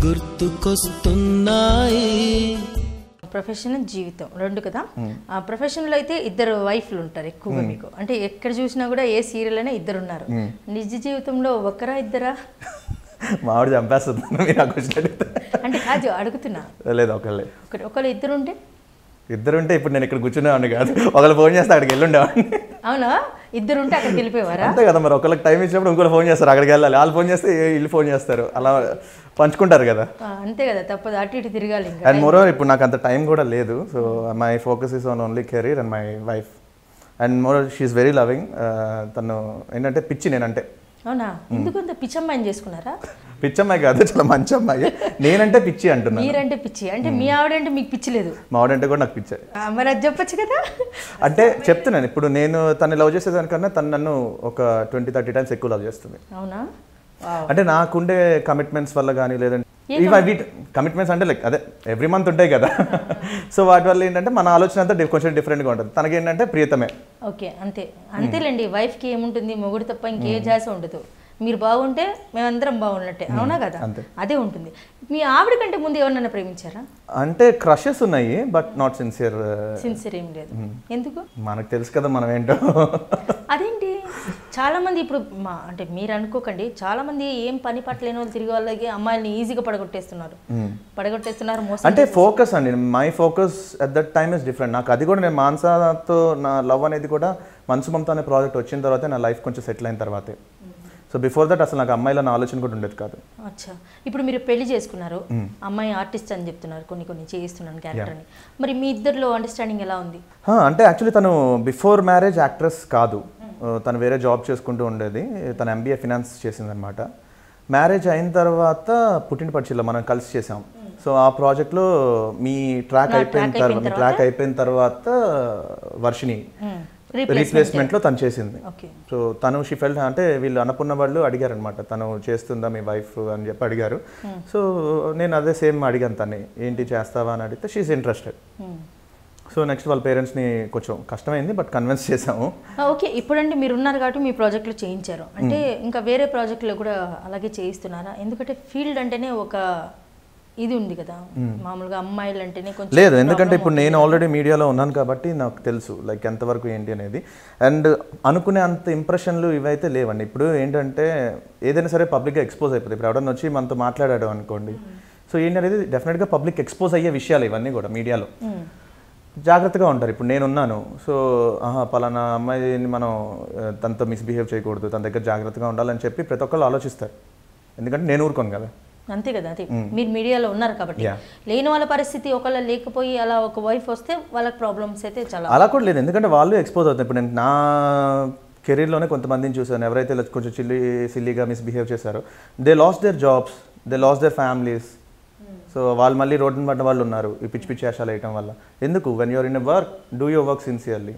గుర్తుకొస్తున్నాయి ప్రొఫెషన్ జీవితం రెండు కదా. ఆ ప్రొఫెషన్లో అయితే ఇద్దరు వైఫ్లు ఉంటారు ఎక్కువగా మీకు, అంటే ఎక్కడ చూసినా కూడా ఏ సీరియల్ అయినా ఇద్దరు ఉన్నారు. నిజ జీవితంలో ఒకరా ఇద్దరా? మామిడి చంపేస్తుంది మీరు అంటే కాదు అడుగుతున్నా. లేదు ఒకళ్ళే. ఒకళ్ళు ఇద్దరు ఉంటే ఇద్దరుంటే ఇప్పుడు నేను ఇక్కడ కూర్చునేవాడిని కాదు, ఒకళ్ళు ఫోన్ చేస్తే అక్కడికి వెళ్ళుండేవాడిని. అవునా? ఇద్దరు ఉంటే అక్కడికి వెళ్ళిపోయేవారా? అంతే కదా మరి, ఒకళ్ళకి టైం ఇచ్చినప్పుడు ఇంకోళ్ళు ఫోన్ చేస్తారు, అక్కడికి వెళ్ళాలి. వాళ్ళు ఫోన్ చేస్తే వీళ్ళు ఫోన్ చేస్తారు, అలా పంచుకుంటారు కదా. అంతే కదా, తప్పదు, అటు ఇటు తిరగాలి. అండ్ మోరోవర్ ఇప్పుడు నాకు అంత టైం కూడా లేదు. So my focus is on only career and my wife. And moreover she's very loving. తను ఏంటంటే పిచ్చి నేనంటే. అవునా? ఎందుకంత పిచ్చమ్మాయిని చేసుకున్నారా? పిచ్చమ్మాయి కాదు, చాలా మంచి అమ్మాయి. నేనంటే పిచ్చి అంటున్నా. మీరంటే పిచ్చి అంటే మీ ఆవిడంటే మీకు పిచ్చి లేదు? మా ఆవిడంటే కూడా నాకు పిచ్చే. మరి అది చెప్పచ్చు కదా. అంటే చెప్తున్నాను, ఇప్పుడు నేను తను లవ్ చేసేదానికన్నా తను నన్ను ఒక 20-30 టైమ్స్ ఎక్కువ లవ్ చేస్తుంది. అవునా? అంటే నాకుండే కమిట్మెంట్స్ వల్ల కానీ, లేదంటే వీటి కమిట్మెంట్స్ అంటే లైక్ అదే ఎవ్రీ మంత్ ఉంటాయి కదా. సో వాటి వల్ల ఏంటంటే మన ఆలోచన అంతా కొంచెం డిఫరెంట్గా ఉంటుంది. తనకి ఏంటంటే ప్రియతమే. ఓకే, అంతే అంతేలేండి. వైఫ్కి ఏముంటుంది, మొగుడు తప్ప ఇంకే జాస ఉండదు. మీరు బాగుంటే మేమందరం బాగున్నట్టే, అవునా కదా? అదే ఉంటుంది. మీ ఆవిడ కంటే ముందు ఎవరినైనా ప్రేమించారా? అంటే క్రషెస్ ఉన్నాయి, బట్ నాట్ సిన్సియర్. సిన్సియర్ ఏం లేదు. ఎందుకు? మనకు తెలుసు కదా మనం ఏంటో. అదేంటి, చాలా మంది ఇప్పుడు అంటే మీరు అనుకోకండి, చాలా మంది ఏం పని పట్టలేని వాళ్ళు తిరిగి వాళ్ళకి అమ్మాయిల్ని ఈజీగా పడగొట్టేస్తున్నారు. మోసం. అంటే ఫోకస్ అండి, my focus at that time is different. నాకు అది కూడా నేను మాన్సాతో నా లవ్ అనేది కూడా మనసు మమత అనే ప్రాజెక్ట్ వచ్చిన తర్వాతే, నా లైఫ్ కొంచెం సెటిల్ అయిన తర్వాతే. సో బిఫోర్ దట్ అసలు నాకు అమ్మాయిల నా ఆలోచన కూడా ఉండేది కాదు. అచ్చా, ఇప్పుడు మీరు పెళ్లి చేసుకున్నారు, అమ్మాయి ఆర్టిస్ట్ అని చెప్తున్నారు, కొన్ని చేయిస్తున్నాను క్యారెక్టర్ని. మరి మీ ఇద్దరిలో అండర్స్టాండింగ్ ఎలా ఉంది? అంటే యాక్చువల్లీ తను బిఫోర్ మ్యారేజ్ యాక్ట్రెస్ కాదు, తను వేరే జాబ్ చేసుకుంటూ ఉండేది. తను MBA ఫినాన్స్ చేసిందనమాట. మ్యారేజ్ అయిన తర్వాత పుట్టిన పక్షిలో మనం కలిసి చేసాం. సో ఆ ప్రాజెక్ట్లో మీ ట్రాక్ అయిపోయిన తర్వాత వర్షిని రీప్లేస్మెంట్లో తను చేసింది. సో తను షీ ఫెల్ట్, అంటే వీళ్ళు అన్నపూర్ణ వాళ్ళు అడిగారు అనమాట, తను చేస్తుందా మీ వైఫ్ అని చెప్పి అడిగారు. సో నేను అదే సేమ్ అడిగాను తన్ని, ఏంటి చేస్తావా అని అడిగితే షీఈస్ ఇంట్రెస్టెడ్. సో నెక్స్ట్ వాళ్ళ పేరెంట్స్ని కొంచెం కష్టమైంది, బట్ కన్విన్స్ చేసాము. ఓకే, ఇప్పుడంటే మీరు ఉన్నారు కాబట్టి మీ ప్రాజెక్ట్లో చేయించారు, అంటే ఇంకా వేరే ప్రాజెక్టులో కూడా అలాగే చేయిస్తున్నారా? ఎందుకంటే ఫీల్డ్ అంటేనే ఒక ఇది ఉంది కదా, మామూలుగా అమ్మాయిలు అంటేనే కొంచెం లేదు. ఎందుకంటే ఇప్పుడు నేను ఆల్రెడీ మీడియాలో ఉన్నాను కాబట్టి నాకు తెలుసు లైక్ ఎంతవరకు ఏంటి అనేది. అండ్ అనుకునే అంత ఇంప్రెషన్లు ఇవైతే లేవండి. ఇప్పుడు ఏంటంటే ఏదైనా సరే పబ్లిక్గా ఎక్స్పోజ్ అయిపోతుంది. ఇప్పుడు ఎవడన్నా వచ్చి మనతో మాట్లాడాడు అనుకోండి, సో ఏంటనేది డెఫినెట్గా పబ్లిక్ ఎక్స్పోజ్ అయ్యే విషయాలు ఇవన్నీ కూడా. మీడియాలో జాగ్రత్తగా ఉంటారు. ఇప్పుడు నేనున్నాను, సో పలానా అమ్మాయిని మనం తనతో మిస్బిహేవ్ చేయకూడదు, తన దగ్గర జాగ్రత్తగా ఉండాలని చెప్పి ప్రతి ఒక్కళ్ళు ఆలోచిస్తారు. ఎందుకంటే నేను ఊరుకోను కదా. అంతే కదా, అదే మీరు మీడియాలో ఉన్నారు కాబట్టి. లేని వాళ్ళ పరిస్థితి ఒకళ్ళ లేకపోయి అలా ఒక వైఫ్ వస్తే వాళ్ళకి ప్రాబ్లమ్స్ అయితే చాలా. అలా కూడా లేదు, ఎందుకంటే వాళ్ళు ఎక్స్పోజ్ అవుతారు. ఇప్పుడు నేను నా కెరీర్లోనే కొంతమందిని చూసాను, ఎవరైతే కొంచెం సిల్లీగా మిస్బిహేవ్ చేశారో, they last there jobs, they last their families. So వాళ్ళు మళ్ళీ రోడ్డున పడ్డ వాళ్ళు ఉన్నారు ఈ పిచ్చి పిచ్చి వేషాలు వేయటం వల్ల. ఎందుకు? When you're in a work, do your work sincerely,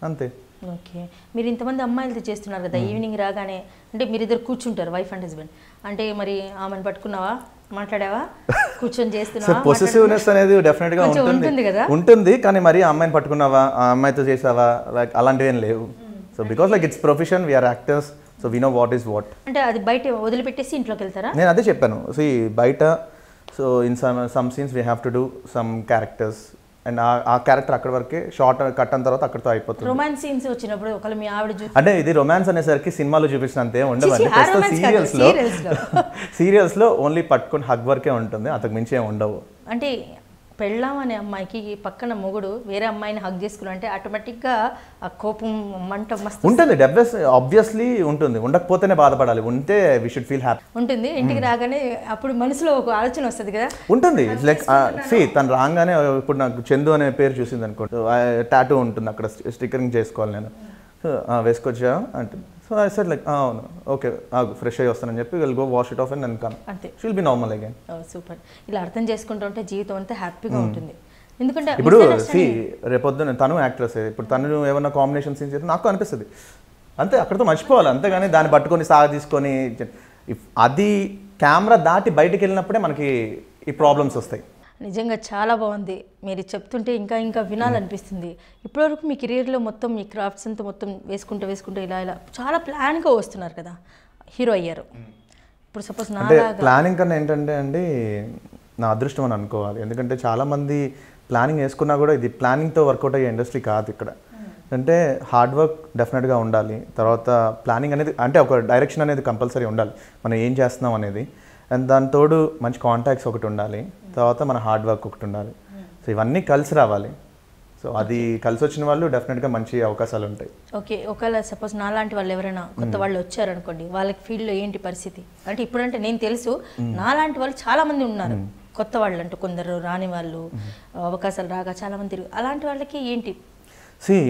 అంతే. ఓకే, మీరు ఇంతమంది అమ్మాయిలతో చేస్తున్నారు కదా, ఈవినింగ్ రాగానే అంటే మీరిద్దరు కూర్చుంటారు వైఫ్ అండ్ హస్బెండ్, అంటే మరి ఆమెను పట్టుకున్నావా, మాట్లాడావా, కూర్చొని చేస్తున్నావా? పొసెసివ్నెస్ అనేది డెఫినెట్గా ఉంటుంది కదా, ఉంటుంది. కానీ మరి ఆ అమ్మాయిని పట్టుకున్నావా, ఆ అమ్మాయితో చేసావా, లైక్ అలాంటివి ఏం లేవు. So because like it's profession, we're actors, so we know what is what. అంటే అది బయట వదిలిపెట్టేసి ఇంట్లోకి వెళ్తారా? నేను అదే చెప్పాను. సో ఈ బయట, so in some scenes we have to do some characters, and ఆ క్యారెక్టర్ అక్కడ వరకే షార్ట్ కట్ అయిన తర్వాత అక్కడితో అయిపోతుంది. రొమాన్స్ సీన్స్ వచ్చినప్పుడు ఒకవేళ మీ ఆవిడ అంటే ఇది రొమాన్స్ అనేసరికి సినిమాలో చూపించినంతే ఉండవండి. సీరియల్స్లో ఓన్లీ పట్టుకొని హగ్ వరకే ఉంటుంది, అంతకు మించి ఏమి ఉండవు. అంటే పెళ్ళాం అనే అమ్మాయికి పక్కన మొగుడు వేరే అమ్మాయిని హగ్ చేసుకున్నా అంటే ఆటోమేటిక్గా ఆ కోపం మంట మస్తు ఉంటుంది. ఆబ్వియస్లీ ఉంటుంది, ఉండకపోతేనే బాధపడాలి, ఉంటే వీ షుడ్ ఫీల్ హ్యాపీ ఉంటుంది. ఇంటికి రాగానే అప్పుడు మనసులో ఒక ఆలోచన వస్తుంది కదా, ఉంటుంది. లైక్ తను రాగానే, ఇప్పుడు నాకు చందు అనే పేరు చూసింది అనుకోండి, టాటూ ఉంటుంది అక్కడ, స్టిక్కరింగ్ చేసుకోవాలి నేను, వేసుకొచ్చా అంటే, సో ఐ సెడ్ లైక్ అవును ఓకే ఫ్రెష్ అయ్యి వస్తానని చెప్పి will go wash it off and then come, అంతే, she will be normal again. Super. ఇలా అర్థం చేసుకుంటూ ఉంటే జీవితం అంతా హ్యాపీగా ఉంటుంది. ఎందుకంటే ఇప్పుడు రేపొద్దున తను యాక్ట్రెస్, ఇప్పుడు తను ఏమన్నా కాంబినేషన్ సీన్స్ చేస్తే నాకు అనిపిస్తుంది అంతే, అక్కడితో మర్చిపోవాలి. అంతేగాని దాన్ని పట్టుకొని సాగ తీసుకొని అది కెమెరా దాటి బయటికి వెళ్ళినప్పుడే మనకి ఈ ప్రాబ్లమ్స్ వస్తాయి. నిజంగా చాలా బాగుంది, మీరు చెప్తుంటే ఇంకా ఇంకా వినాలనిపిస్తుంది. ఇప్పటివరకు మీ కెరీర్లో మొత్తం మీ క్రాఫ్ట్స్ అంతా మొత్తం వేసుకుంటూ ఇలా చాలా ప్లాన్గా వస్తున్నారు కదా, హీరో అయ్యారు. ఇప్పుడు సపోజ్ అంటే నాలాగా ప్లానింగ్ కన్నా ఏంటంటే అండి నా అదృష్టం అని అనుకోవాలి. ఎందుకంటే చాలామంది ప్లానింగ్ వేసుకున్నా కూడా ఇది ప్లానింగ్తో వర్కౌట్ అయ్యే ఇండస్ట్రీ కాదు ఇక్కడ. అంటే హార్డ్ వర్క్ డెఫినెట్గా ఉండాలి. తర్వాత ప్లానింగ్ అనేది అంటే ఒక డైరెక్షన్ అనేది కంపల్సరీ ఉండాలి, మనం ఏం చేస్తున్నాం అనేది. అండ్ దాని తోడు మంచి కాంటాక్ట్స్ ఒకటి ఉండాలి, తర్వాత మన హార్డ్ వర్క్ ఒకటి ఉండాలి. సో ఇవన్నీ కలిసి రావాలి. సో అది కలిసి వచ్చిన వాళ్ళు డెఫినెట్గా మంచి అవకాశాలు ఉంటాయి. ఓకే, ఒకవేళ సపోజ్ నాలాంటి వాళ్ళు ఎవరైనా కొత్త వాళ్ళు వచ్చారనుకోండి, వాళ్ళకి ఫీల్డ్లో ఏంటి పరిస్థితి? అంటే ఇప్పుడంటే నేను తెలుసు నాలాంటి వాళ్ళు చాలా మంది ఉన్నారు, కొత్త వాళ్ళు అంటూ కొందరు రాని వాళ్ళు, అవకాశాలు రాగా చాలా మంది తిరిగి, అలాంటి వాళ్ళకి ఏంటి?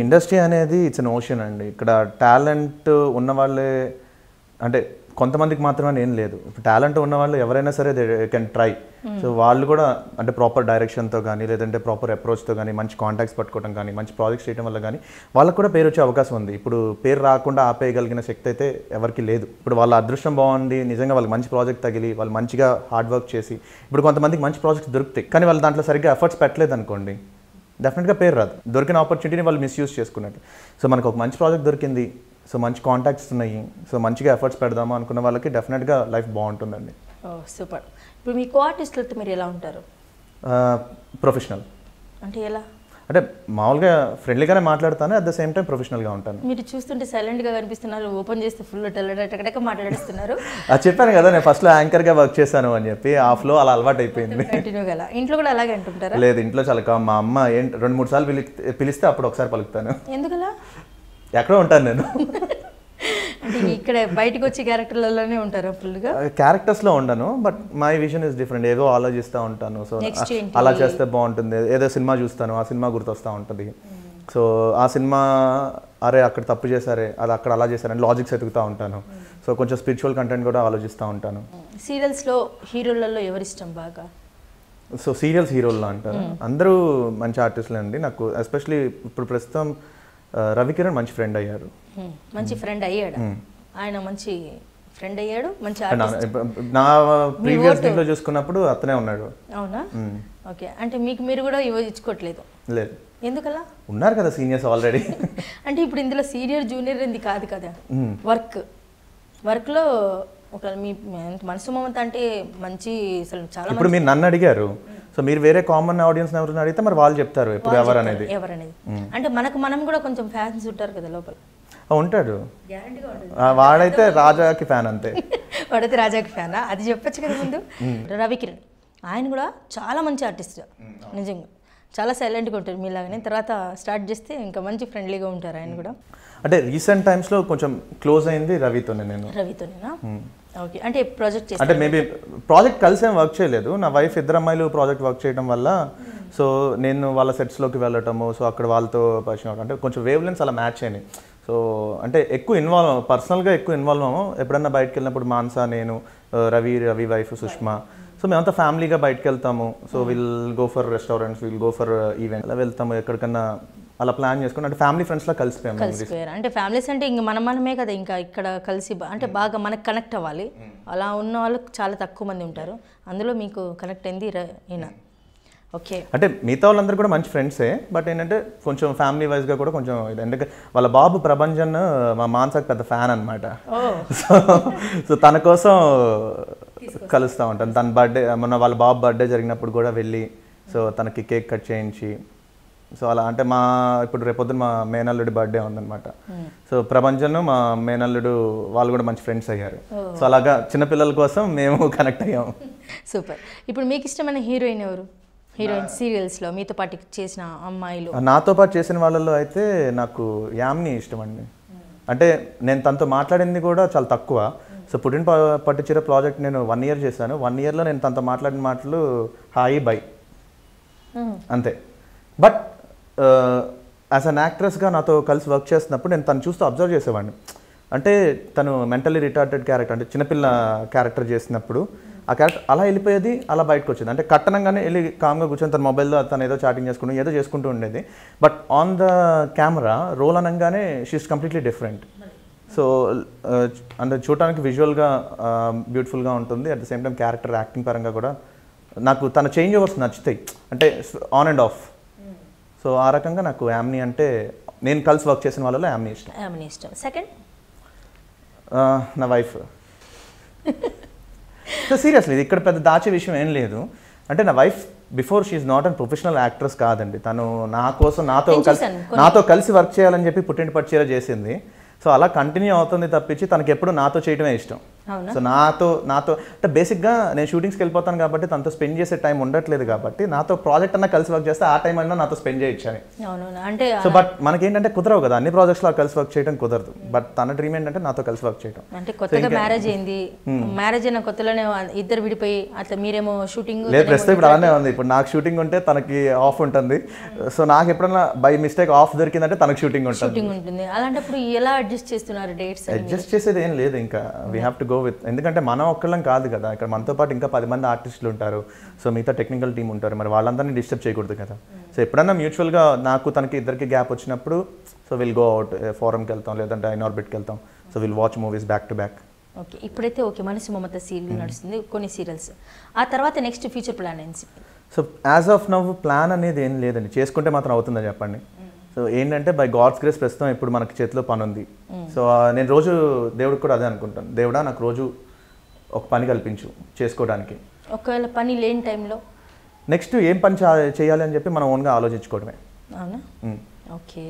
ఇండస్ట్రీ అనేది ఇట్స్ అన్ ఓషన్ అండి. ఇక్కడ టాలెంట్ ఉన్న వాళ్ళే, అంటే కొంతమందికి మాత్రమే ఏం లేదు. ఇప్పుడు టాలెంట్ ఉన్న వాళ్ళు ఎవరైనా సరే దే కెన్ ట్రై. సో వాళ్ళు కూడా అంటే ప్రాపర్ డైరెక్షన్తో కానీ, లేదంటే ప్రాపర్ అప్రోచ్తో కానీ, మంచి కాంటాక్ట్స్ పట్టుకోవడం కానీ, మంచి ప్రాజెక్ట్స్ చేయడం వల్ల కానీ వాళ్ళకు కూడా పేరు వచ్చే అవకాశం ఉంది. ఇప్పుడు పేరు రాకుండా ఆపేయగలిగిన శక్తి అయితే ఎవరికి లేదు. ఇప్పుడు వాళ్ళ అదృష్టం బాగుండి నిజంగా వాళ్ళకి మంచి ప్రాజెక్ట్ తగిలి వాళ్ళు మంచిగా హార్డ్ వర్క్ చేసి, ఇప్పుడు కొంతమందికి మంచి ప్రాజెక్ట్స్ దొరుకుతాయి కానీ వాళ్ళు దాంట్లో సరిగ్గా ఎఫర్ట్స్ పెట్టలేదు అనుకోండి, డెఫినెట్గా పేరు రాదు. దొరికిన ఆపర్చునిటీని వాళ్ళు మిస్యూజ్ చేసుకున్నట్టు. సో మనకు ఒక మంచి ప్రాజెక్ట్ దొరికింది, సో మంచి కాంటాక్ట్స్ ఉన్నాయి, సో మంచిగా ఎఫర్ట్స్ పెడదామా అనుకున్న వాళ్ళకి డెఫినెట్గా లైఫ్ బాగుంటుందండి. సూపర్. ఇప్పుడు మీ కో ఆర్టిస్టులతో మీరు ఎలా ఉంటారు? ప్రొఫెషనల్ అంటే ఎలా? అంటే మామూలుగా ఫ్రెండ్లీగానే మాట్లాడతాను, అట్ ద సేమ్ టైం ప్రొఫెషనల్గా ఉంటాను. మీరు చూస్తుంటే సైలెంట్గా కనిపిస్తున్నారు, ఓపెన్ చేస్తే ఫుల్ టెల్లడటక మాట్లాడిస్తున్నారు. అది చెప్పాను కదా, నేను ఫస్ట్లో యాంకర్గా వర్క్ చేశాను అని చెప్పి, ఆ ఫ్లో అలా అలవాటు అయిపోయింది. కంటిన్యూగా అలా. ఇంట్లో కూడా అలాగే అంటుంటారా? లేదు, ఇంట్లో చాలా మా అమ్మ 2-3 సార్లు పిలిస్తే అప్పుడు ఒకసారి పలుకుతాను. ఎందుకలా? ఎక్కడో ఉంటాను నేను. అంటే ఇక్కడ బయటకు వచ్చి క్యారెక్టర్లలోనే ఉంటారు ఫుల్గా? క్యారెక్టర్స్లో ఉండను, but my vision is different. ఏదో ఆలోచిస్తూ ఉంటాను. సో అలా చేస్తే బాగుంటుంది, ఏదో సినిమా చూస్తాను, ఆ సినిమా గుర్తొస్తూ ఉంటుంది. సో ఆ సినిమా అరే అక్కడ తప్పు చేశారే, అది అక్కడ అలా చేశారని లాజిక్స్ ఎతుకుతూ ఉంటాను. సో కొంచెం స్పిరిచువల్ కంటెంట్ కూడా ఆలోచిస్తూ ఉంటాను. సీరియల్స్లో హీరోలలో ఎవరిష్టం బాగా? సో సీరియల్స్ హీరోల్లో అంటారు, అందరూ మంచి ఆర్టిస్టులే అండి. నాకు ఎస్పెషలీ ఇప్పుడు ప్రస్తుతం రవికిరణ్ మంచి ఫ్రెండ్ అయ్యారు. మంచి ఫ్రెండ్ అయ్యాడు ఆయన? మంచి ఫ్రెండ్ అయ్యాడు, మంచి నా ప్రీవియస్ దీంట్లో చూసుకున్నప్పుడు అతనే ఉన్నాడు. అవునా? ఓకే, అంటే మీకు మీరు కూడా ఇచ్చుకోవట్లేదు? లేదు. ఎందుకలా? ఉన్నారు కదా సీనియర్స్ ఆల్రెడీ. అంటే ఇప్పుడు ఇందులో సీనియర్ జూనియర్ ఇది కాదు కదా, వర్క్లో ఒక మీ మనసు మమత అంటే మంచి అసలు చాలా. ఇప్పుడు మీరు నన్ను అడిగారు, సో మీరు వేరే కామన్ ఆడియన్స్ ఎవరైనా అడిగితే మరి వాళ్ళు చెప్తారు ఇప్పుడు ఎవరనేది. అంటే మనం కూడా కొంచెం ఫ్యాన్స్ ఉంటారు కదా లోపల. ఉంటాడు, వాడైతే రాజాకి ఫ్యాన్ అంతే. వాడైతే రాజాకి ఫ్యానా? అది చెప్పొచ్చు కదా ముందు. రవికిరణ్ ఆయన కూడా చాలా మంచి ఆర్టిస్ట్, నిజంగా చాలా సైలెంట్గా ఉంటారు మీలాగానే. తర్వాత స్టార్ట్ చేస్తే ఇంకా మంచి ఫ్రెండ్లీగా ఉంటారు ఆయన కూడా. అంటే రీసెంట్ టైమ్స్లో కొంచెం క్లోజ్ అయింది రవితోనే. నేను రవితోనేనా? ఓకే, అంటే ప్రాజెక్ట్ అంటే మేబీ ప్రాజెక్ట్ కలిసి ఏం వర్క్ చేయలేదు. నా వైఫ్ ఇద్దరు అమ్మాయిలు ప్రాజెక్ట్ వర్క్ చేయడం వల్ల సో నేను వాళ్ళ సెట్స్లోకి వెళ్ళటము, సో అక్కడ వాళ్ళతో పరిచయం అవడం, అంటే కొంచెం వేవ్ లెన్స్ అలా మ్యాచ్ అయినాయి. సో అంటే పర్సనల్గా ఎక్కువ ఇన్వాల్వ్ అవ్వము. ఎప్పుడన్నా బయటకు వెళ్ళినప్పుడు మాన్సా, నేను, రవి వైఫ్ సుష్మా, సో మేమంతా ఫ్యామిలీగా బయటకు వెళ్తాము. So will go for restaurants, will go for event, అలా వెళ్తాము ఎక్కడికన్నా అలా ప్లాన్ చేసుకుని, అంటే ఫ్యామిలీ ఫ్రెండ్స్లో కలిసిపోయాము. అంటే ఫ్యామిలీస్ అంటే ఇంకా మనమే కదా, ఇంకా ఇక్కడ కలిసి అంటే బాగా మనకు కనెక్ట్ అవ్వాలి. అలా ఉన్న వాళ్ళు చాలా తక్కువ మంది ఉంటారు, అందులో మీకు కనెక్ట్ అయింది ఈయన. ఓకే, అంటే మిగతా వాళ్ళందరూ కూడా మంచి ఫ్రెండ్సే, బట్ ఏంటంటే కొంచెం ఫ్యామిలీ వైజ్గా కూడా కొంచెం ఇది. ఎందుకంటే వాళ్ళ బాబు ప్రభంజన్ మా మాన్సాకి పెద్ద ఫ్యాన్ అనమాట. సో తన కోసం కలుస్తూ ఉంటాను. తన బర్త్డే మొన్న వాళ్ళ బాబు బర్త్డే జరిగినప్పుడు కూడా వెళ్ళి సో తనకి కేక్ కట్ చేయించి, సో అలా అంటే ఇప్పుడు రేపొద్దున మా మేనల్లుడి బర్త్డే ఉందన్నమాట. సో ప్రభంజన్ మా మేనల్లుడు వాళ్ళు కూడా మంచి ఫ్రెండ్స్ అయ్యారు. సో అలాగా చిన్నపిల్లల కోసం మేము కనెక్ట్ అయ్యాము. సూపర్. ఇప్పుడు మీకు ఇష్టమైన హీరోయిన్ ఎవరు? హీరోయిన్ సీరియల్స్లో మీతో పాటు చేసిన అమ్మాయిలు? నాతో పాటు చేసిన వాళ్ళలో అయితే నాకు యామిని ఇష్టం అండి. అంటే నేను తనతో మాట్లాడింది కూడా చాలా తక్కువ. సో పుట్టిన పట్టుచీర ప్రాజెక్ట్ నేను 1 year చేశాను. 1 yearలో నేను తనతో మాట్లాడిన మాటలు హాయ్ బై అంతే. బట్ యాజ్ అన్ యాక్ట్రెస్గా నాతో కలిసి వర్క్ చేస్తున్నప్పుడు నేను తను చూస్తూ అబ్జర్వ్ చేసేవాడిని. అంటే తను మెంటలీ రిటార్టెడ్ క్యారెక్టర్, అంటే చిన్నపిల్ల క్యారెక్టర్ చేసినప్పుడు ఆ క్యారెక్టర్ అలా వెళ్ళిపోయేది, అలా బయటకు వచ్చేది. అంటే కట్టనంగానే వెళ్ళి కామ్గా కూర్చొని తన మొబైల్లో తను ఏదో చాటింగ్ చేసుకుంటూ ఏదో చేసుకుంటూ ఉండేది. But on the camera roll అనగానే షీఈస్ కంప్లీట్లీ డిఫరెంట్. సో అంటే చూడటానికి విజువల్గా బ్యూటిఫుల్గా ఉంటుంది, at the same time character acting పరంగా కూడా నాకు తన చేంజ్ ఓవర్స్ నచ్చుతాయి, అంటే ఆన్ అండ్ ఆఫ్. సో ఆ రకంగా నాకు యామిని అంటే నేను కలిసి వర్క్ చేసిన వాళ్ళలో యామిని ఇష్టం. సెకండ్ నా వైఫ్. సో సీరియస్లీ ఇది ఇక్కడ పెద్ద దాచే విషయం ఏం లేదు. అంటే నా wife before she's not and professional actress కాదండి. తను నా కోసం నాతో కలిసి వర్క్ చేయాలని చెప్పి పుట్టింటి పట్టుచీర చేసింది. సో అలా కంటిన్యూ అవుతుంది తప్పించి తనకి ఎప్పుడు నాతో చేయడమే ఇష్టం. సో నాతో అంటే బేసిక్గా నేను షూటింగ్స్కి వెళ్ళిపోతాను కాబట్టి తనతో స్పెండ్ చేసే టైం ఉండట్లేదు కాబట్టి నాతో ప్రాజెక్ట్ అన్నా కలిసి వర్క్ చేస్తే ఆ టైం అయినా నాతో స్పెండ్ చేయొచ్చని. సో బట్ మనకేంటంటే కుదరవు కదా అన్ని ప్రాజెక్ట్స్లో కలిసి వర్క్ చేయడం కుదరదు. బట్ తన డ్రీమ్ ఏంటంటే నాతో కలిసి వర్క్ చేయడం. అంటే కొత్తగా మ్యారేజ్ అయింది, మ్యారేజ్ అయిన కొత్తలోనే ఇద్దరు విడిపోయి అట్లా మీరేమో షూటింగ్ లేదు ప్రస్తుతం ఇప్పుడు అలానే ఉంది. ఇప్పుడు నాకు షూటింగ్ ఉంటే తనకి ఆఫ్ ఉంటుంది. సో నాకు ఎప్పుడన్నా బై మిస్టేక్ ఆఫ్ దొరికిందంటే తనకి షూటింగ్ ఉంటుంది. అలాంటప్పుడు ఎలా అడ్జస్ట్ చేస్తున్నారు డేట్స్? అడ్జస్ట్ చేసేది ఏం లేదు, ఇంకా we have to go with. ఎందుకంటే మనం ఒక్కళ్ళం కాదు కదా, ఇక్కడ మనతో పాటు ఇంకా 10 మంది ఆర్టిస్టులు ఉంటారు. సో మిగతా టెక్నికల్ టీం ఉంటారు, మరి వాళ్ళందరినీ డిస్టర్బ్ చేయకూడదు కదా. సో ఎప్పుడన్నా మ్యూచువల్గా నాకు తనకి ఇద్దరికి గ్యాప్ వచ్చినప్పుడు సో విల్ గో అవుట్, ఫోరంకి వెళ్తాం లేదంటే ఇన్ఆర్బిట్కి వెళ్తాం. So will watch movies back to back. Okay, ఇప్పుడైతే ఓకే మనసు మమత సీరియల్ నడుస్తుంది, కొన్ని సీరియల్స్. ఆ తర్వాత నెక్స్ట్ ఫ్యూచర్ ప్లాన్ ఏంటి? So as of now plan అనేది ఏం లేదండి, చేసుకుంటే మాత్రం అవుతుందని చెప్పండి. సో ఏంటంటే బై గాడ్స్ గ్రేస్ ప్రస్తుతం ఇప్పుడు మనకి చేతిలో పని ఉంది. సో నేను రోజు దేవుడికి కూడా అదే అనుకుంటాను, దేవుడా నాకు రోజు ఒక పని కల్పించు చేసుకోవడానికి. ఒకవేళ పని లేని టైంలో నెక్స్ట్ ఏం పని చేయాలి అని చెప్పి మనం ఓన్గా ఆలోచించుకోవడమే. అవునా? ఓకే,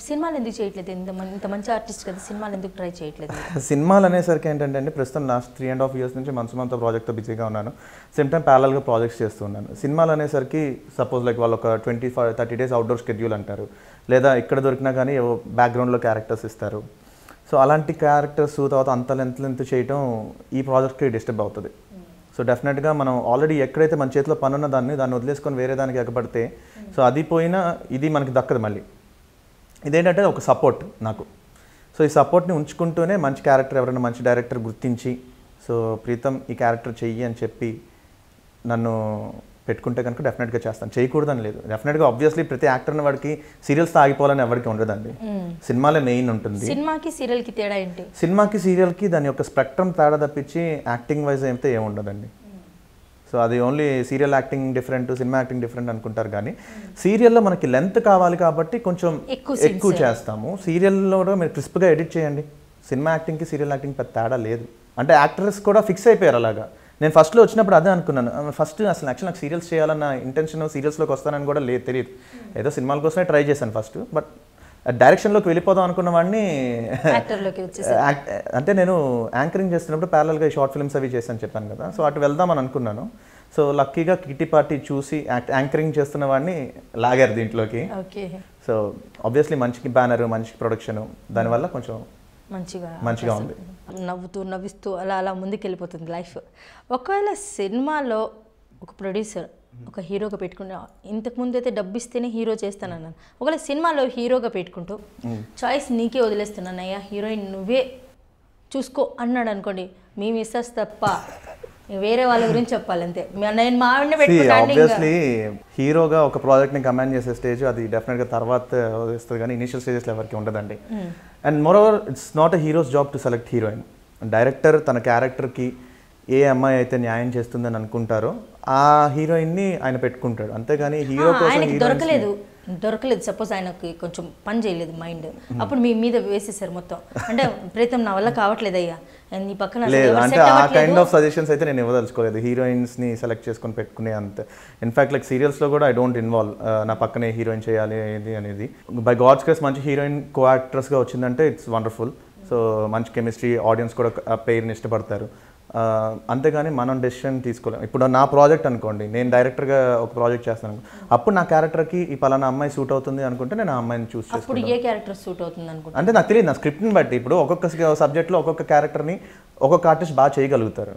సినిమాలు ఎందుకు చేయట్లేదు? ఇంత మంచి ఆర్టిస్ట్ కదా, సినిమాలు ఎందుకు ట్రై చేయట్లేదు? సినిమాలు అనేసరికి ఏంటంటే అండి ప్రస్తుతం లాస్ట్ 3.5 years నుంచి మనసుమంతా ప్రాజెక్ట్తో బిజీగా ఉన్నాను. సేమ్ టైం ప్యారలల్గా ప్రాజెక్ట్స్ చేస్తూ ఉన్నాను. సినిమాలు అనేసరికి సపోజ్ లైక్ వాళ్ళు ఒక 25-30 days అవుట్డోర్ షెడ్యూల్ అంటారు, లేదా ఇక్కడ దొరికినా కానీ బ్యాక్గ్రౌండ్లో క్యారెక్టర్స్ ఇస్తారు. సో అలాంటి క్యారెక్టర్స్ తర్వాత అంత లెంత్ చేయటం ఈ ప్రాజెక్ట్కి డిస్టర్బ్ అవుతుంది. సో డెఫినెట్గా మనం ఆల్రెడీ ఎక్కడైతే మన చేతిలో పని ఉన్న దాన్ని వదిలేసుకొని వేరే దానికి ఎగబడితే సో అది పోయినా ఇది మనకి దక్కదు. మళ్ళీ ఇదేంటంటే ఒక సపోర్ట్ నాకు. సో ఈ సపోర్ట్ని ఉంచుకుంటూనే మంచి క్యారెక్టర్ ఎవరైనా మంచి డైరెక్టర్ గుర్తించి సో ప్రీతం ఈ క్యారెక్టర్ చెయ్యి అని చెప్పి నన్ను పెట్టుకుంటే కనుక డెఫినెట్గా చేస్తాను. చేయకూడదని లేదు, డెఫినెట్గా ఆబ్వియస్లీ ప్రతి యాక్టర్ని వాడికి సీరియల్స్ ఆగిపోవాలని ఎవరికి ఉండదండి. సినిమాలే మెయిన్ ఉంటుంది. సినిమాకి సీరియల్కి తేడా ఏంటి? సినిమాకి సీరియల్కి దాని యొక్క స్పెక్ట్రమ్ తేడా తప్పించి యాక్టింగ్ వైజ్ అయితే ఏముండదండి. సో అది only serial acting different, cinema acting different అనుకుంటారు. కానీ సీరియల్లో మనకి లెంత్ కావాలి కాబట్టి కొంచెం ఎక్కువ చేస్తాము. సీరియల్లో కూడా మీరు క్రిస్ప్గా ఎడిట్ చేయండి. సినిమా యాక్టింగ్కి సీరియల్ యాక్టింగ్ పెద్ద తేడా లేదు. అంటే యాక్టర్స్ కూడా ఫిక్స్ అయిపోయారు అలాగా. నేను ఫస్ట్లో వచ్చినప్పుడు అదే అనుకున్నాను, ఫస్ట్ అసలు యాక్చువల్ నాకు సీరియల్స్ చేయాలన్న ఇంటెన్షన్, సీరియల్స్లోకి వస్తానని కూడా లేదు, తెలియదు. ఏదో సినిమాల కోసమే ట్రై చేశాను ఫస్ట్. బట్ డైరెక్షన్లోకి వెళ్ళిపోదాం అనుకున్న వాడిని అంటే నేను యాంకరింగ్ చేస్తున్నప్పుడు ప్యారలల్గా షార్ట్ ఫిల్మ్స్ అవి చేశాను చెప్పాను కదా. సో అటు వెళ్దామని అనుకున్నాను. సో లక్కీగా కిటీ పార్టీ చూసి యాంకరింగ్ చేస్తున్న వాడిని లాగారు దీంట్లోకి. సో ఆబ్వియస్లీ మంచి బ్యానర్, మంచి ప్రొడక్షన్, దానివల్ల కొంచెం మంచిగా ఉంది. నవ్విస్తూ అలా ముందుకు వెళ్ళిపోతుంది లైఫ్. ఒకవేళ సినిమాలో ఒక ప్రొడ్యూసర్ ఒక హీరోగా పెట్టుకుంటే, ఇంతకుముందు అయితే డబ్బు ఇస్తేనే హీరో చేస్తానన్నాను, ఒకవేళ సినిమాలో హీరోగా పెట్టుకుంటూ చాయిస్ నీకే వదిలేస్తున్నాను అయ్యా, హీరోయిన్ నువ్వే చూసుకో అన్నాడు అనుకోండి, మీ మిస్సెస్ తప్ప వేరే వాళ్ళ గురించి చెప్పాలంతే. నేను మా ఆవిడనే పెట్టుకుంటాను. హీరోగా ఒక ప్రాజెక్ట్ని కమాండ్ చేసే స్టేజ్ అది డెఫినెట్గా తర్వాత వస్తుంది, కానీ ఇనిషియల్ స్టేజెస్లో ఎవరికి ఉండదండి. And more over it's not a heroes job to select heroine. Director తన క్యారెక్టర్కి ఏ అమ్మాయి అయితే న్యాయం చేస్తుందని అనుకుంటారో ఆ హీరోయిన్ని ఆయన పెట్టుకుంటాడు, అంతేగాని హీరో కోసం దొరకలేదు. సపోజ్ ఆయనకి కొంచెం పని చేయలేదు మైండ్, అప్పుడు మీ మీద వేసేసారు మొత్తం. అంటే ప్రీతం నా వల్ల కావట్లేదు అయ్యా, నీ పక్కన లేదు అంటే ఆ కైండ్ ఆఫ్ సజెషన్స్ అయితే నేను ఇవ్వదలుచుకోలేదు. హీరోయిన్స్ని సెలెక్ట్ చేసుకొని పెట్టుకునే అంతే. ఇన్ఫాక్ట్ లైక్ సీరియల్స్లో కూడా ఐ డోంట్ ఇన్వాల్వ్ నా పక్కనే హీరోయిన్ చేయాలి అనేది. బై గాడ్స్ గ్రేస్ మంచి హీరోయిన్ కో యాక్ట్రెస్గా వచ్చిందంటే ఇట్స్ వండర్ఫుల్. సో మంచి కెమిస్ట్రీ, ఆడియన్స్ కూడా ఆ పేరుని ఇష్టపడతారు. అంతేగాని మనం డెసిషన్ తీసుకోలేం. ఇప్పుడు నా ప్రాజెక్ట్ అనుకోండి, నేను డైరెక్టర్గా ఒక ప్రాజెక్ట్ చేస్తాను, అప్పుడు నా క్యారెక్టర్కి ఈ పలానా అమ్మాయి సూట్ అవుతుంది అనుకుంటే నేను ఆ అమ్మాయిని చూస్ చేసుకుంటాను. ఏ క్యారెక్టర్ సూట్ అవుతుంది అనుకుంటా అంటే నాకు తెలియదు, నా స్క్రిప్ట్ని బట్టి. ఇప్పుడు ఒక్కొక్క సబ్జెక్ట్లో ఒక్కొక్క క్యారెక్టర్ని ఒక్కొక్క ఆర్టిస్ట్ బాగా చేయగలుగుతారు,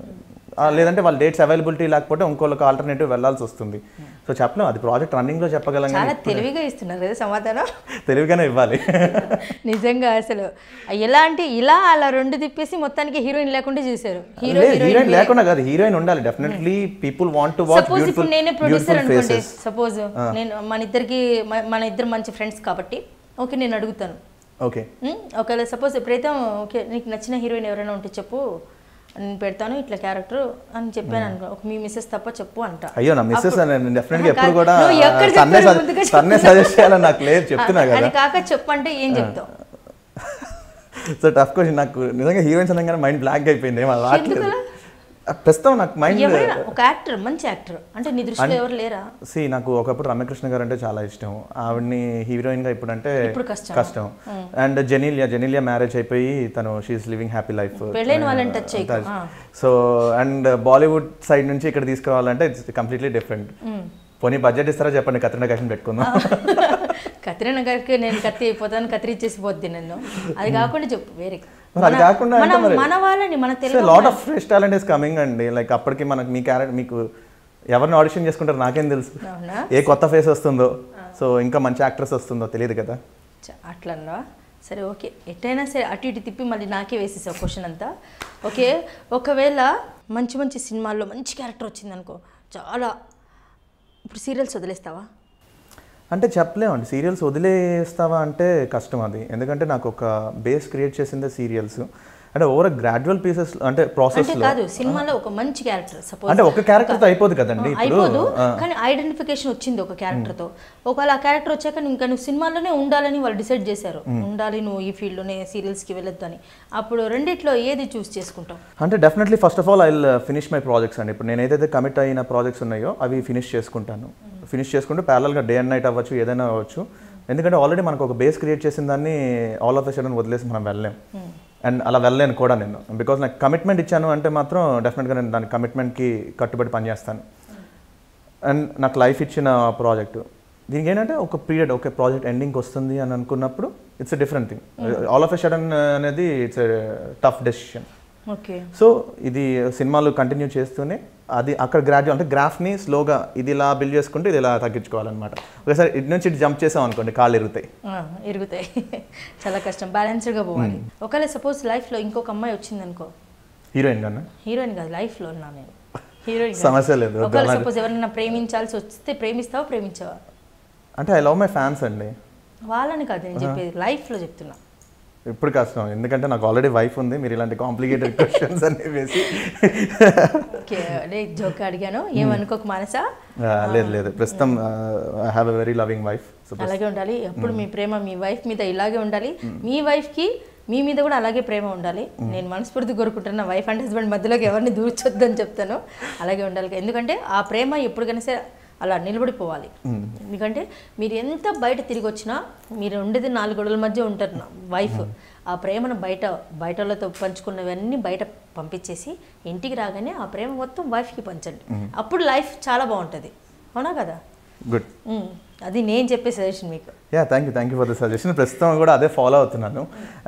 లేదంటే వాళ్ళ డేట్స్ అవైలబిలిటీ లేకపోతే ఇంకోళ్ళకి ఆల్టర్నేటివ్ వెళ్ళాల్సి వస్తుంది. సో చెప్పలేం, అది ప్రాజెక్ట్ రన్నింగ్లో చెప్పగలం. తెలివిగా ఇస్తున్నారు కదా సమాధానం, తెలివిగానే ఇవ్వాలి నిజంగా. అసలు ఎలా అంటే ఇలా అలా రెండు తిప్పేసి మొత్తానికి హీరోయిన్ లేకుండా చేశారు. హీరోయిన్ లేకుండా కాదు, హీరోయిన్ ఉండాలి definitely. People want to watch beautiful. ఇప్పుడు నేనే ప్రొడ్యూసర్ అనుకోండి, సపోజ్ నేను మన ఇద్దరు మంచి ఫ్రెండ్స్ కాబట్టి ఓకే నేను అడుగుతాను, ఓకే ఒకవేళ సపోజ్ ప్రీతం ఓకే నీకు నచ్చిన హీరోయిన్ ఎవరైనా ఉంటే చెప్పు, నేను పెడతాను ఇట్లా క్యారెక్టర్ అని చెప్పాను అనుకో, ఒక మీ మిస్సెస్ తప్ప చెప్పు అంట. అయ్యో నా మిస్సెస్ డెఫినెట్గా ఎప్పుడు కూడా తన్నే సజెస్ట్ చేయాలని నాకు లేదు, చెప్తున్నా కదా. అది కాక చెప్పంటే ఏం చెప్తావు? So tough question. నాకు నిజంగా హీరోయిన్స్ అనగానే మైండ్ బ్లాక్ అయిపోయింది. ప్రస్తుతం నాకు మైండ్ ఎవరైనా ఒక యాక్టర్, మంచి యాక్టర్ అంటే నీ దృష్టిలో ఎవరు లేరా? నాకు ఒకప్పుడు రమ్యకృష్ణ గారు అంటే చాలా ఇష్టం. ఆవిడ్ని హీరోయిన్గా ఇప్పుడు అంటే కష్టం. అండ్ జెనీలియా మ్యారేజ్ అయిపోయి తను షీఈస్ లివింగ్ హ్యాపీ లైఫ్. పెళ్ళైన వాళ్ళని టచ్ చేయకు. సో అండ్ బాలీవుడ్ సైడ్ నుంచి ఇక్కడ తీసుకురావాలంటే ఇట్స్ కంప్లీట్లీ డిఫరెంట్. పోనీ బడ్జెట్ ఇస్తారా చెప్పండి, కత్రినా కైఫ్ని పెట్టుకుందాం. కత్రినా కైఫ్కి నేను కత్తి అయిపోతాను, కత్తి ఇచ్చేసి పోద్ది నన్ను. అది కాకుండా చెప్పు వేరే. అది కాకుండా మన వాళ్ళని మన Telugu lot of fresh talent is coming అండి. లైక్ అప్పటికి మనకి మీ క్యారెక్టర్ మీకు ఎవరిని ఆడిషన్ చేసుకుంటారు నాకేం తెలుసు, ఏ కొత్త ఫేస్ వస్తుందో, సో ఇంకా మంచి యాక్ట్రెస్ వస్తుందో తెలియదు కదా. అట్లన్నా సరే ఓకే, ఎట్టయినా సరే అటు ఇటు తిప్పి మళ్ళీ నాకే వేసేసావు క్వశ్చన్ అంతా. ఓకే, ఒకవేళ మంచి మంచి సినిమాల్లో మంచి క్యారెక్టర్ వచ్చిందనుకో చాలా, ఇప్పుడు సీరియల్స్ వదిలేస్తావా? అంటే చెప్పలేమండి, సీరియల్స్ వదిలేస్తావా అంటే కష్టం అది. ఎందుకంటే నాకు ఒక బేస్ క్రియేట్ చేసిందే సీరియల్స్. అంటే ఓవర్ గ్రాడ్యువల్ పీసెస్ అంటే ప్రాసెస్ కాదు. సినిమాలో ఒక మంచి క్యారెక్టర్ సపోజ్ అంటే ఒక క్యారెక్టర్తో అయిపోదు కదండి, అయిపోదు. కానీ ఐడెంటిఫికేషన్ వచ్చింది ఒక క్యారెక్టర్తో. ఒకవేళ ఆ క్యారెక్టర్ వచ్చాక ఇంకా నువ్వు సినిమాలోనే ఉండాలని వాళ్ళు డిసైడ్ చేశారు, ఉండాలి నువ్వు ఈ ఫీల్డ్లోనే, సీరియల్స్కి వెళ్ళొద్దు అని. అప్పుడు రెండిట్లో ఏది చూస్ చేసుకుంటావు? అంటే definitely first of all I will finish my projects అండి. ఇప్పుడు నేను ఏదైతే కమిట్ అయిన ప్రాజెక్ట్స్ ఉన్నాయో అవి ఫినిష్ చేసుకుంటాను. ఫినిష్ చేసుకుంటూ ప్యారల్గా డే అండ్ నైట్ అవ్వచ్చు, ఏదైనా అవ్వచ్చు. ఎందుకంటే ఆల్రెడీ మనకు ఒక బేస్ క్రియేట్ చేసిన దాన్ని ఆల్ ఆఫ్ ఎ సడన్ వదిలేసి మనం వెళ్ళలేం. అండ్ అలా వెళ్ళలేను కూడా నేను, బికాజ్ నాకు కమిట్మెంట్ ఇచ్చాను అంటే మాత్రం డెఫినెట్గా నేను దాని కమిట్మెంట్కి కట్టుబడి పనిచేస్తాను. అండ్ నాకు లైఫ్ ఇచ్చిన ప్రాజెక్టు, దీనికి ఏంటంటే ఒక పీరియడ్, ఒక ప్రాజెక్ట్ ఎండింగ్కి వస్తుంది అని అనుకున్నప్పుడు it's a different thing. All of a sudden అనేది it's a tough decision. Okay, so ఇది సినిమాలు కంటిన్యూ చేస్తూనే అది అక్కడ గ్రాడ్యువల్ అంటే గ్రాఫ్ని స్లోగా ఇది ఇలా బిల్డ్ చేసుకుంటే ఇది ఇలా తగ్గించుకోవాలన్నమాట. ఒకసారి ఇటు నుంచి ఇటు జంప్ చేసాం అనుకోండి కాళ్ళు ఇరుగుతాయి. చాలా కష్టం, బ్యాలెన్స్డ్గా పోవాలి. ఒకవేళ సపోజ్ లైఫ్లో ఇంకొక అమ్మాయి వచ్చింది అనుకో, హీరోయిన్ కన్నా, హీరోయిన్ కాదు లైఫ్లో ఉన్నా నేను, హీరోయిన్ సమస్య లేదు. ఒకవేళ సపోజ్ ఎవరైనా ప్రేమించాల్సి వస్తే ప్రేమిస్తావా, ప్రేమించావా? అంటే ఐ లవ్ మై ఫ్యాన్స్ అండి. వాళ్ళని కాదు నేను చెప్పేది, లైఫ్లో చెప్తున్నా. ఇప్పుడు కష్టం, ఎందుకంటే నాకు ఆల్రెడీ వైఫ్ ఉంది. మీరు ఇలాంటి కాంప్లికేటెడ్ క్వశ్చన్స్ అన్ని వేసి జోక్ అడిగాను, ఏమనుకోక మానసా? లేదు, ప్రస్తుతం I have a very loving wife. అలాగే ఉండాలి ఎప్పుడు మీ ప్రేమ మీ వైఫ్ మీద ఇలాగే ఉండాలి, మీ వైఫ్కి మీ మీద కూడా అలాగే ప్రేమ ఉండాలి. నేను మనస్ఫూర్తి కోరుకుంటున్నా వైఫ్ అండ్ హస్బెండ్ మధ్యలోకి ఎవరిని దూర్చొద్దని చెప్తాను. అలాగే ఉండాలి, ఎందుకంటే ఆ ప్రేమ ఎప్పటికైనా సరే అలా నిలబడిపోవాలి. ఎందుకంటే మీరు ఎంత బయట తిరిగి వచ్చినా మీరు ఉండేది 4 గోడల మధ్య ఉంటారు వైఫ్. ఆ ప్రేమను బయటలతో పంచుకున్నవన్నీ బయట పంపించేసి ఇంటికి రాగానే ఆ ప్రేమ మొత్తం వైఫ్కి పంచండి, అప్పుడు లైఫ్ చాలా బాగుంటుంది. అవునా కదా? గుడ్, అది నేను చెప్పే సజెషన్ మీకు. Thank you for the suggestion. ప్రస్తుతం కూడా అదే ఫాలో అవుతున్నాను.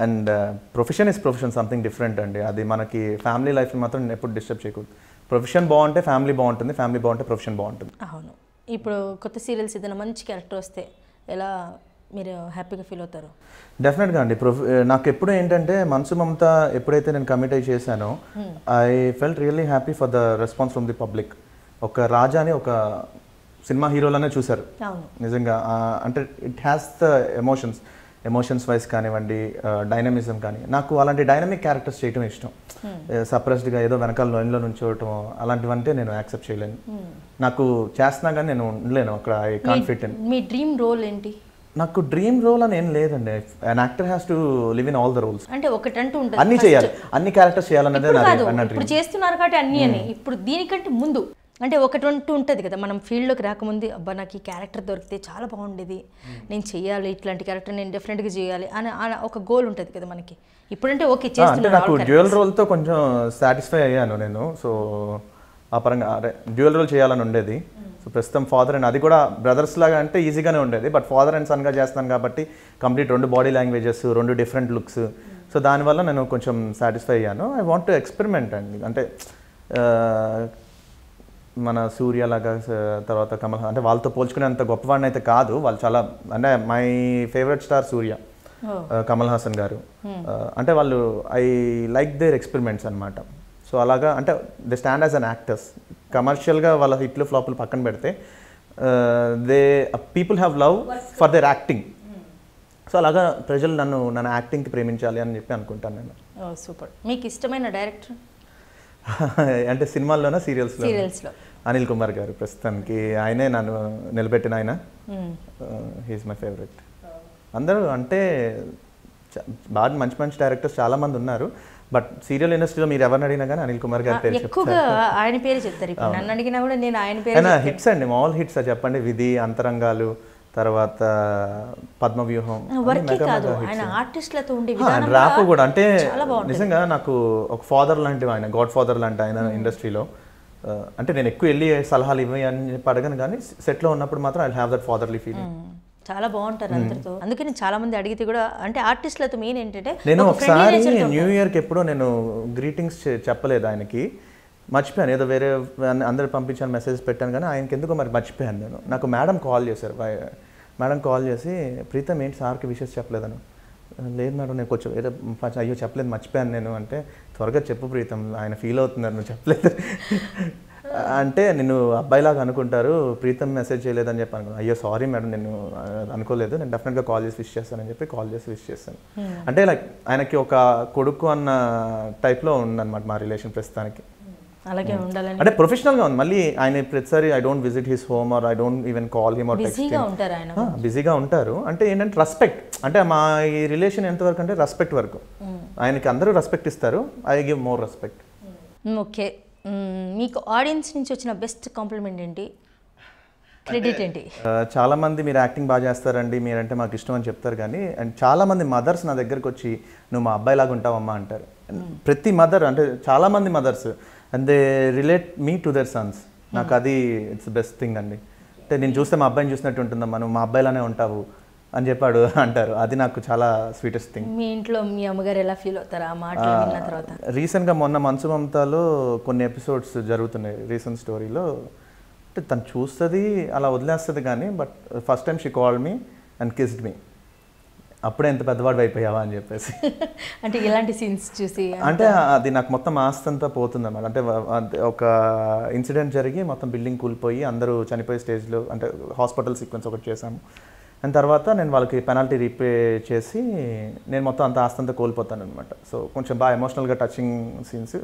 And profession is profession, something different అండి. అది మనకి ఫ్యామిలీ లైఫ్ని మాత్రం ఎప్పుడు డిస్టర్బ్ చేయకూడదు. ప్రొఫెషన్ బాగుంటే ఫ్యామిలీ బాగుంటుంది, ఫ్యామిలీ బాగుంటే ప్రొఫెషన్ బాగుంటుంది. అవును. ఇప్పుడు కొత్త సీరియల్స్ ఏదైనా మంచి క్యారెక్టర్ వస్తే ఎలా మీరు హ్యాపీగా ఫీల్ అవుతారు? డెఫినెట్గా అండి. నాకు ఎప్పుడు ఏంటంటే మనసు మమత ఎప్పుడైతే నేను కమిట్ అయి చేశానో I felt really happy for the response from the public. ఒక రాజాని ఒక సినిమా హీరోలోనే చూశారు నిజంగా. అంటే it has the emotions wise కానివ్వండి, డైనమిజం కానీ, నాకు అలాంటి డైనమిక్ క్యారెక్టర్స్ చేయటం ఇష్టం. సప్రెస్డ్గా ఏదో వెనకాల లైన్లో నుంచోవటం అలాంటివంటే నేను యాక్సెప్ట్ చేయలేను. నాకు చేస్తున్నా కానీ నేను ఉండలేను అక్కడ. I can't fit in. మీ డ్రీమ్ రోల్ ఏంటి? నాకు డ్రీమ్ రోల్ అని ఏం లేదండి. An actor has to live in all the roles. అంటే ఒకటంటూ ఉంటుంది, అన్ని చేయాలి, అన్ని క్యారెక్టర్స్ చేయాలన్నదే నా డ్రీమ్. ఇప్పుడు చేస్తున్నారు కాబట్టి అన్ని అని. ఇప్పుడు దీనికంటే ముందు అంటే ఒకటి అంటూ ఉంటుంది కదా, మనం ఫీల్డ్లోకి రాకముందు అబ్బా నాకు ఈ క్యారెక్టర్ దొరికితే చాలా బాగుండేది, నేను చెయ్యాలి, ఇట్లాంటి క్యారెక్టర్ నేను డెఫినెట్గా చేయాలి అని ఒక గోల్ ఉంటుంది కదా మనకి. ఇప్పుడంటే ఓకే చేస్తున్నాను. నాకు డ్యూయల్ రోల్తో కొంచెం సాటిస్ఫై అయ్యాను నేను. సో ఆ పరంగా డ్యూయల్ రోల్ చేయాలని ఉండేది. సో ప్రస్తుతం ఫాదర్ అండ్, అది కూడా బ్రదర్స్ లాగా అంటే ఈజీగానే ఉండేది. బట్ ఫాదర్ అండ్ సన్గా చేస్తాను కాబట్టి complete 2 body languages, 2 different looks. So దానివల్ల నేను కొంచెం సాటిస్ఫై అయ్యాను. ఐ వాంట్ టు ఎక్స్పెరిమెంట్ అండి. అంటే మన సూర్య లాగా, తర్వాత కమల్, అంటే వాళ్ళతో పోల్చుకునేంత గొప్పవాడిని అయితే కాదు. వాళ్ళు చాలా, అంటే మై ఫేవరెట్ స్టార్ సూర్య, కమల్ హాసన్ గారు. అంటే వాళ్ళు ఐ లైక్ దేర్ ఎక్స్పెరిమెంట్స్ అనమాట. సో అలాగా అంటే they stand as an actors. కమర్షియల్గా వాళ్ళ హిట్లు ఫ్లాపులు పక్కన పెడితే people have love for their acting. So అలాగా ప్రజలు నన్ను యాక్టింగ్కి ప్రేమించాలి అని చెప్పి అనుకుంటాను నేను. సూపర్. మీకు ఇష్టమైన డైరెక్టర్ అంటే సినిమాల్లోనా సీరియల్స్లో? అనిల్ కుమార్ గారు ప్రస్తుతానికి. ఆయనే నన్ను నిలబెట్టిన ఆయన. He's my favourite. అందరూ అంటే బాగా మంచి డైరెక్టర్స్ చాలామంది ఉన్నారు. బట్ సీరియల్ ఇండస్ట్రీలో మీరు ఎవరిని అడిగినా కానీ అనిల్ కుమార్ గారి పేరు ఎక్కువగా ఆయన పేరు చెప్తారు. ఇప్పుడు నన్ను అడిగినా కూడా నేను ఆయన పేరు. హిట్స్ అండి, మామూలు హిట్స్ చెప్పండి. విధి, అంతరంగాలు, తర్వాత పద్మవ్యూహం. వర్కే కాదు, ఆయన ఆర్టిస్టులతో ఉండే ర్యాప్ కూడా అంటే నిజంగా నాకు ఒక ఫాదర్ లాంటివి ఆయన, గాడ్ ఫాదర్ లాంటి ఆయన ఇండస్ట్రీలో. అంటే నేను ఎక్కువ వెళ్ళి సలహాలు ఇవ్వి అని చెప్పి అడగను, కానీ సెట్లో ఉన్నప్పుడు మాత్రం I have that fatherly feeling. చాలా బాగుంటారు అందరితో. అందుకని చాలా మంది అడిగితే కూడా అంటే ఆర్టిస్టులతో మెయిన్ ఏంటంటే, నేను ఒకసారి న్యూ ఇయర్కి ఎప్పుడో నేను గ్రీటింగ్స్ చెప్పలేదు ఆయనకి, మర్చిపోయాను. ఏదో వేరే అందరు పంపించాను, మెసేజ్ పెట్టాను, కానీ ఆయనకి ఎందుకో మరి మర్చిపోయాను నేను. నాకు మేడం కాల్ చేశారు, మేడం కాల్ చేసి ప్రీతం ఏంటి సార్కి విషెస్ చెప్పలేదను. లేదు మేడం నేను కొంచెం ఏదో అయ్యో చెప్పలేదు మర్చిపోయాను నేను అంటే, త్వరగా చెప్పు ప్రీతం ఆయన ఫీల్ అవుతున్నారు నువ్వు చెప్పలేదు అంటే. నేను అబ్బాయిలాగా అనుకుంటారు, ప్రీతం మెసేజ్ చేయలేదని చెప్పి అనుకున్నాను. అయ్యో సారీ మేడం నేను అనుకోలేదు, నేను డెఫినెట్గా కాల్ చేసి విష్ చేస్తానని చెప్పి కాల్ చేసి విష్ చేస్తాను. అంటే లైక్ ఆయనకి ఒక కొడుకు అన్న టైప్లో ఉందన్నమాట మా రిలేషన్ ప్రస్తుతానికి. అలాగే ఉండాలని అంటే ప్రొఫెషనల్గా ఉంది. మళ్ళీ ఆయన ప్రతిసారి I don't visit his home or I don't even call him or text him. బిజీగా ఉంటారు. అంటే ఏంటంటే రెస్పెక్ట్, అంటే మా ఈ రిలేషన్ ఎంతవరకు అంటే రెస్పెక్ట్ వరకు. ఆయనకి అందరూ రెస్పెక్ట్ ఇస్తారు, I give more respect. Okay, మీకు ఆడియన్స్ నుంచి వచ్చిన బెస్ట్ కాంప్లిమెంట్ ఏంటి, క్రెడిట్ ఏంటి? చాలా మంది మీరు యాక్టింగ్ బాగా చేస్తారండి, మీరంటే మాకు ఇష్టం అని చెప్తారు, కానీ అండ్ చాలా మంది మదర్స్ నా దగ్గరకు వచ్చి నువ్వు మా అబ్బాయిలాగా ఉంటావమ్మా అంటారు. ప్రతి మదర్ అంటే చాలా మంది mothers and they relate me to their sons. నాకు అది ఇట్స్ బెస్ట్ థింగ్ అండి. అంటే నేను చూస్తే మా అబ్బాయిని చూసినట్టు ఉంటుందమ్మా, నువ్వు మా అబ్బాయిలానే ఉంటావు అని చెప్పాడు అంటారు. అది నాకు చాలా స్వీటెస్ట్ థింగ్. మీ ఇంట్లో మీ అమ్మగారు ఎలా ఫీల్ అవుతారు ఆ మాట విన్న తర్వాత? రీసెంట్గా మొన్న మనసు మమతాలో కొన్ని ఎపిసోడ్స్ జరుగుతున్నాయి రీసెంట్ స్టోరీలో. అంటే తను చూస్తుంది అలా వదిలేస్తుంది, కానీ but first time she called me and kissed me. అప్పుడే ఎంత పెద్దవాడు అయిపోయావా అని చెప్పేసి. అంటే ఇలాంటి సీన్స్ చూసి అంటే అది నాకు మొత్తం ఆస్తంతా పోతుంది అన్నమాట. అంటే ఒక ఇన్సిడెంట్ జరిగి మొత్తం బిల్డింగ్ కూలిపోయి అందరూ చనిపోయే స్టేజ్లో, అంటే హాస్పిటల్ సీక్వెన్స్ ఒకటి చేశాము. అండ్ తర్వాత నేను వాళ్ళకి పెనాల్టీ రీపే చేసి నేను మొత్తం అంత ఆస్తంతా కోల్పోతాను అనమాట. సో కొంచెం బాగా ఎమోషనల్గా టచింగ్ సీన్స్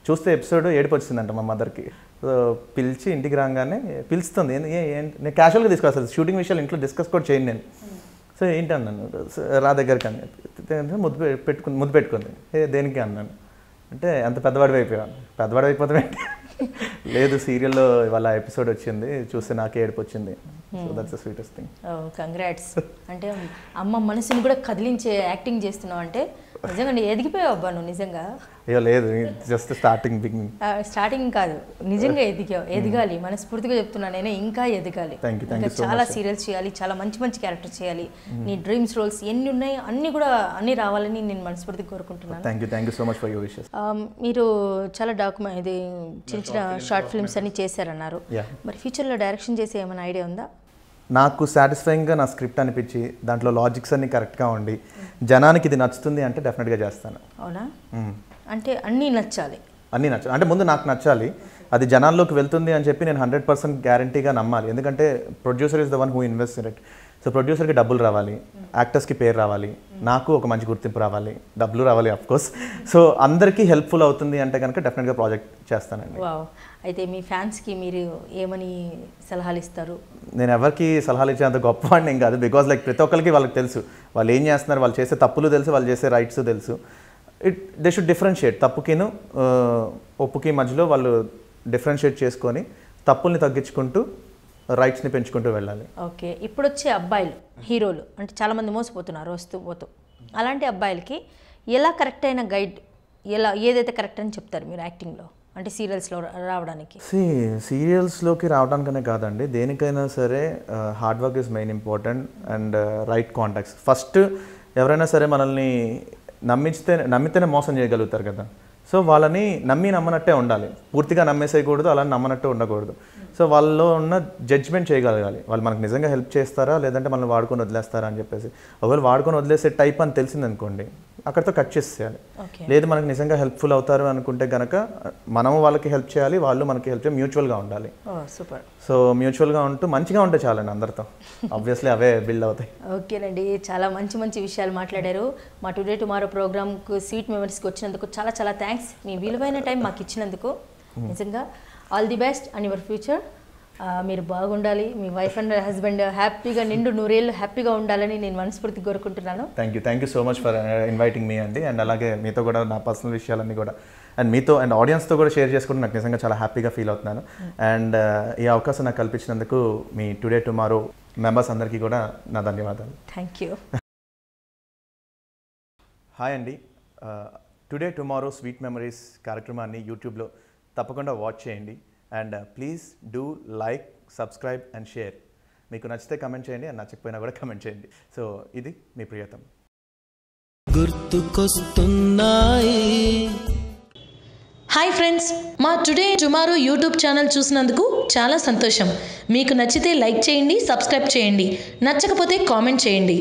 చూస్తే ఎపిసోడ్ ఏడుపు వచ్చిందంట మా మదర్కి. సో పిలిచి ఇంటికి రాగానే పిలుస్తుంది, ఏంటి నేను క్యాజువల్గా తీసుకొస్తాను, షూటింగ్ విషయాలు ఇంట్లో డిస్కస్ కూడా చేయను నేను. సో ఏంటి అన్నాను, రా దగ్గరికి అని ముద్దు పెట్టుకుంది. దేనికి అన్నాను అంటే అంత పెద్దవాడి అయిపోయాను. పెద్దవాడి అయిపోతామే లేదు, సీరియల్లో ఇవాళ ఎపిసోడ్ వచ్చింది చూస్తే నాకే ఏడుపు వచ్చింది. So that's the sweetest thing. Congrats. అంటే అమ్మ మనసుని కూడా కదిలించే యాక్టింగ్ చేస్తున్నావు అంటే నిజంగా ఎదిగిపోయావు అబ్బా నువ్వు నిజంగా. అయ్యో లేదు, జస్ట్ స్టార్టింగ్ బిగినింగ్. స్టార్టింగ్ కాదు, నిజంగా ఎదిగావు, ఎదగాలి, మనస్ఫూర్తిగా చెప్తున్నాను నేను, ఇంకా ఎదగాలి. ఇంకా చాలా సీరియల్స్ చేయాలి, చాలా మంచి మంచి క్యారెక్టర్స్ చేయాలి. నీ డ్రీమ్స్ రోల్స్ ఎన్ని ఉన్నాయి అన్నీ రావాలని నేను మనస్ఫూర్తిగా కోరుకుంటున్నాను. Thank you so much for your wishes. మీరు చాలా ఇది చిన్న చిన్న షార్ట్ ఫిల్మ్స్ అన్ని చేశారన్నారు, మరి ఫ్యూచర్లో డైరెక్షన్ చేసే ఏమైనా ఐడియా ఉందా? నాకు సాటిస్ఫైయింగ్గా నా స్క్రిప్ట్ అనిపించి దాంట్లో లాజిక్స్ అన్ని కరెక్ట్గా ఉండి జనానికి ఇది నచ్చుతుంది అంటే డెఫినెట్గా చేస్తాను. అవునా? అంటే అన్నీ నచ్చాలి, అన్నీ నచ్చాలి. అంటే ముందు నాకు నచ్చాలి, అది జనాల్లోకి వెళ్తుంది అని చెప్పి నేను 100% గ్యారంటీగా నమ్మాలి. ఎందుకంటే producer is the one who invest in it. So ప్రొడ్యూసర్కి డబ్బులు రావాలి, యాక్టర్స్కి పేరు రావాలి, నాకు ఒక మంచి గుర్తింపు రావాలి, డబ్బులు రావాలి అఫ్కోర్స్. సో అందరికీ హెల్ప్ఫుల్ అవుతుంది అంటే కనుక డెఫినెట్గా ప్రాజెక్ట్ చేస్తానండి. అయితే మీ ఫ్యాన్స్కి మీరు ఏమని సలహాలు ఇస్తారు? నేను ఎవరికి సలహాలు ఇచ్చేంత గొప్పవాడిని ఏం కాదు, బికాజ్ లైక్ ప్రతి ఒక్కరికి వాళ్ళకి తెలుసు వాళ్ళు ఏం చేస్తున్నారు, వాళ్ళు చేసే తప్పులు తెలుసు, వాళ్ళు చేసే రైట్స్ తెలుసు. They should differentiate. తప్పుకిను ఒప్పుకి మధ్యలో వాళ్ళు డిఫరెన్షియేట్ చేసుకొని తప్పుల్ని తగ్గించుకుంటూ రైట్స్ని పెంచుకుంటూ వెళ్ళాలి. ఓకే, ఇప్పుడు వచ్చే అబ్బాయిలు హీరోలు అంటే చాలామంది మోసపోతున్నారు వస్తూ పోతూ, అలాంటి అబ్బాయిలకి ఎలా కరెక్ట్ అయిన గైడ్, ఏదైతే కరెక్ట్ అని చెప్తారు మీరు యాక్టింగ్లో, అంటే సీరియల్స్లో రావడానికి? సీరియల్స్లోకి రావడానికనే కాదండి, దేనికైనా సరే hard work is main important and right contacts. First ఎవరైనా సరే మనల్ని నమ్మితేనే మోసం చేయగలుగుతారు కదా. సో వాళ్ళని నమ్మనట్టే ఉండాలి, పూర్తిగా నమ్మేసేయకూడదు, అలా నమ్మనట్టే ఉండకూడదు. సో వాళ్ళలో ఉన్న జడ్జ్మెంట్ చేయగలగాలి, వాళ్ళు మనకు నిజంగా హెల్ప్ చేస్తారా లేదంటే మనల్ని వాడుకొని వదిలేస్తారా అని చెప్పేసి. ఒకవేళ వాడుకొని వదిలేసే టైప్ అని తెలిసిందనుకోండి అక్కడితో కట్ చేసేయాలి. లేదు మనకు నిజంగా హెల్ప్ఫుల్ అవుతారు అనుకుంటే కనుక మనం వాళ్ళకి హెల్ప్ చేయాలి, వాళ్ళు మనకి హెల్ప్ చేయాలి, మ్యూచువల్గా ఉండాలి. సూపర్. సో మ్యూచువల్గా ఉంటూ మంచిగా ఉంటే చాలండి, అందరితో ఆబ్వియస్లీ అవే బిల్డ్ అవుతాయి. ఓకేనండి, చాలా మంచి మంచి విషయాలు మాట్లాడారు. మా టుడే టుమారో ప్రోగ్రామ్కు స్వీట్ మెమరీస్కి వచ్చినందుకు చాలా చాలా థ్యాంక్స్. మీ విలువైన టైం మాకు ఇచ్చినందుకు నిజంగా all the best and your future. మీరు బాగుండాలి, మీ వైఫ్ అండ్ హస్బెండ్ హ్యాపీగా నిండు నూరేళ్ళు హ్యాపీగా ఉండాలని నేను మనస్ఫూర్తిగా కోరుకుంటున్నాను. Thank you so much for inviting me అండి. అండ్ అలాగే మీతో కూడా నా పర్సనల్ విషయాలన్నీ కూడా అండ్ మీతో అండ్ ఆడియన్స్తో కూడా షేర్ చేసుకుంటే నాకు నిజంగా చాలా హ్యాపీగా ఫీల్ అవుతున్నాను. అండ్ ఈ అవకాశం నాకు కల్పించినందుకు మీ టుడే టుమారో మెంబర్స్ అందరికీ కూడా నా ధన్యవాదాలు. Thank you. హాయ్ అండి, టుడే టుమారో స్వీట్ మెమరీస్ కార్యక్రమాన్ని యూట్యూబ్లో తప్పకుండా వాచ్ చేయండి. And please do like, subscribe and share. మీకు నచ్చితే కమెంట్ చేయండి, అండ్ నచ్చకపోయినా కూడా కమెంట్ చేయండి. సో ఇది మీ ప్రియతం. గుర్తుకొస్తున్నాయి. హాయ్ ఫ్రెండ్స్, మా టుడే టుమారో యూట్యూబ్ ఛానల్ చూసినందుకు చాలా సంతోషం. మీకు నచ్చితే లైక్ చేయండి, సబ్స్క్రైబ్ చేయండి, నచ్చకపోతే కామెంట్ చేయండి.